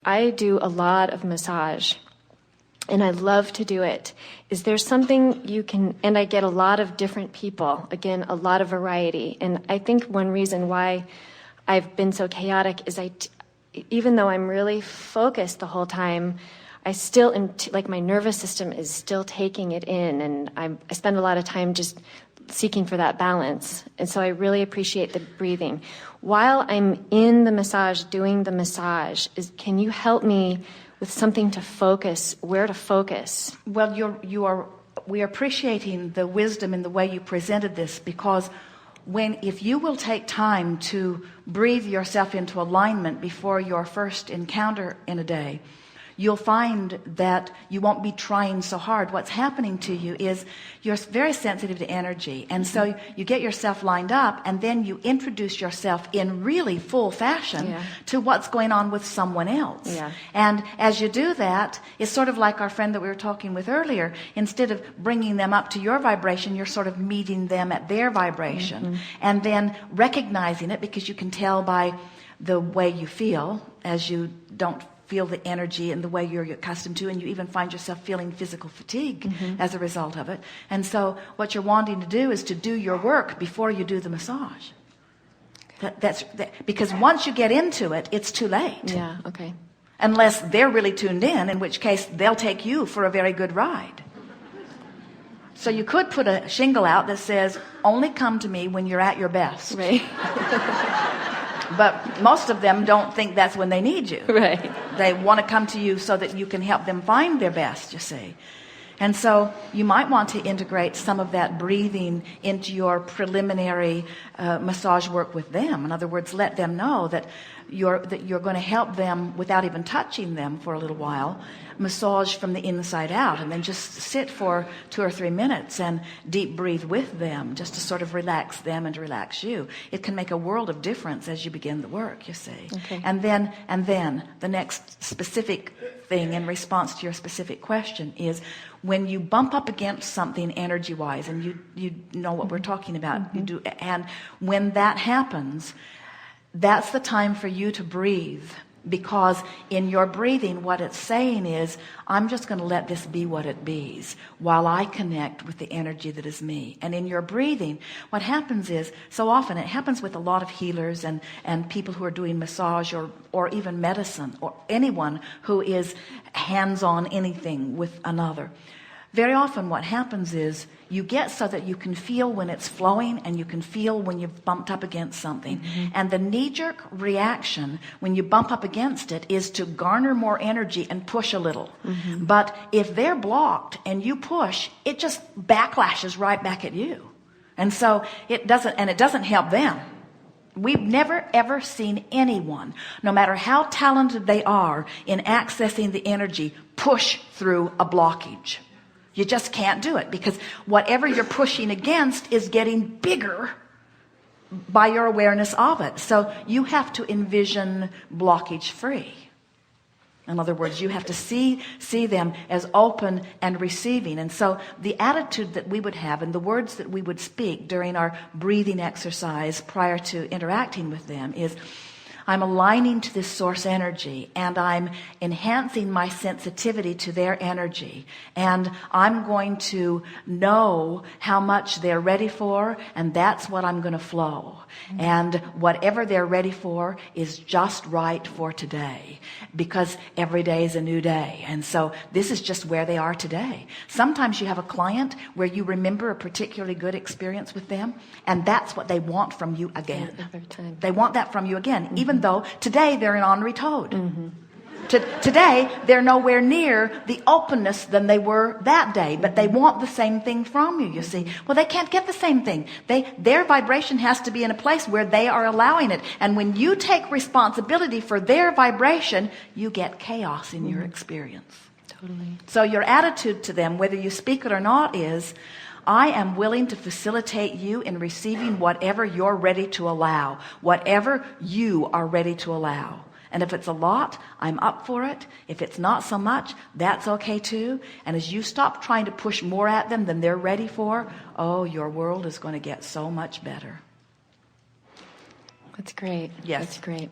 I do a lot of massage, and I love to do it. Is there something you can, and I get a lot of different people, again, a lot of variety. And I think one reason why I've been so chaotic is even though I'm really focused the whole time, I still am, like my nervous system is still taking it in, and I spend a lot of time just seeking for that balance. And so I really appreciate the breathing. While I'm in the massage, doing the massage, can you help me with something to focus, where to focus? Well, we are appreciating the wisdom in the way you presented this, because if you will take time to breathe yourself into alignment before your first encounter in a day, you'll find that you won't be trying so hard. What's happening to you is you're very sensitive to energy. And so you get yourself lined up, and then you introduce yourself in really full fashion to what's going on with someone else. Yeah. And as you do that, it's sort of like our friend that we were talking with earlier. Instead of bringing them up to your vibration, you're sort of meeting them at their vibration. And then recognizing it, because you can tell by the way you feel as you don't feel the energy in the way you're accustomed to, and you even find yourself feeling physical fatigue as a result of it. And so what you're wanting to do is to do your work before you do the massage. Because once you get into it, it's too late. Yeah, okay. Unless they're really tuned in which case they'll take you for a very good ride. So you could put a shingle out that says, only come to me when you're at your best. Right. But most of them don't think that's when they need you. Right. They want to come to you so that you can help them find their best, you see. And so you might want to integrate some of that breathing into your preliminary massage work with them. In other words, let them know that you're going to help them without even touching them for a little while, massage from the inside out, and then just sit for 2 or 3 minutes and deep breathe with them, just to sort of relax them and to relax you. It can make a world of difference as you begin the work, you see. Okay. And then the next specific thing in response to your specific question is, when you bump up against something energy-wise, and you know what we're talking about, you do, and when that happens, that's the time for you to breathe. Because in your breathing, what it's saying is, I'm just going to let this be what it bees while I connect with the energy that is me. And in your breathing, what happens is, so often it happens with a lot of healers and people who are doing massage or even medicine, or anyone who is hands-on anything with another. Very often what happens is you get so that you can feel when it's flowing, and you can feel when you've bumped up against something. And the knee-jerk reaction when you bump up against it is to garner more energy and push a little. But if they're blocked and you push, it just backlashes right back at you. And so it doesn't help them. We've never ever seen anyone, no matter how talented they are in accessing the energy, push through a blockage. You just can't do it, because whatever you're pushing against is getting bigger by your awareness of it. So you have to envision blockage free. In other words, you have to see them as open and receiving. And so the attitude that we would have and the words that we would speak during our breathing exercise prior to interacting with them is, I'm aligning to this source energy, and I'm enhancing my sensitivity to their energy, and I'm going to know how much they're ready for, and that's what I'm going to flow. And whatever they're ready for is just right for today, because every day is a new day. And so this is just where they are today. Sometimes you have a client where you remember a particularly good experience with them, and that's what they want from you again. Every time. They want that from you again, even though today they're an ornery toad. Today they're nowhere near the openness than they were that day, but they want the same thing from you, you see. Well, they can't get the same thing. Their vibration has to be in a place where they are allowing it. And when you take responsibility for their vibration, you get chaos in your experience. Totally. So your attitude to them, whether you speak it or not, is, I am willing to facilitate you in receiving whatever you're ready to allow, whatever you are ready to allow. And if it's a lot, I'm up for it. If it's not so much, that's okay too. And as you stop trying to push more at them than they're ready for, oh, your world is going to get so much better. That's great. Yes. That's great.